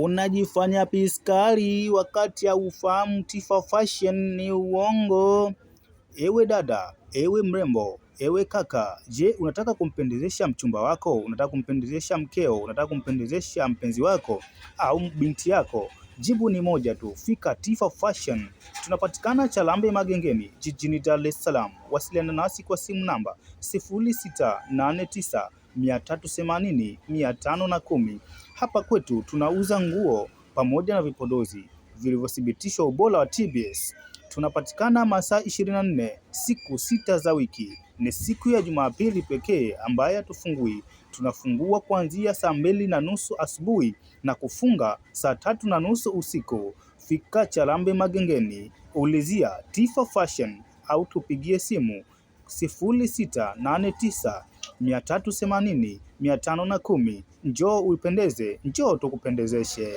Unajifanya piskari wakati haufahamu Tifa Fashion ni uongo. Ewe dada, ewe mrembo, ewe kaka, je, unataka kumpendezesha mchumba wako? Unataka kumpendezesha mkeo? Unataka kumpendezesha mpenzi wako au binti yako? Jibu ni moja tu, fika Tifa Fashion. Tunapatikana Chalambe Magengeni, jijini Dar es Salaam. Wasiliana nasi kwa simu namba 0689380510. Hapa kwetu tunauza nguo pamoja na vipodozi vilivyothibitishwa ubora wa TBS. Tunapatikana masaa 24 siku 6 za wiki. Ni siku ya Jumapili pekee ambayo hatufungui. Tunafungua kuanzia saa 2:30 asubuhi na kufunga saa 3:30 usiku. Fika Chalambe Magengeni, ulizia Tifa Fashion au tupigie simu 0689380510. Njoo uipendeze, njoo tukupendezeshe.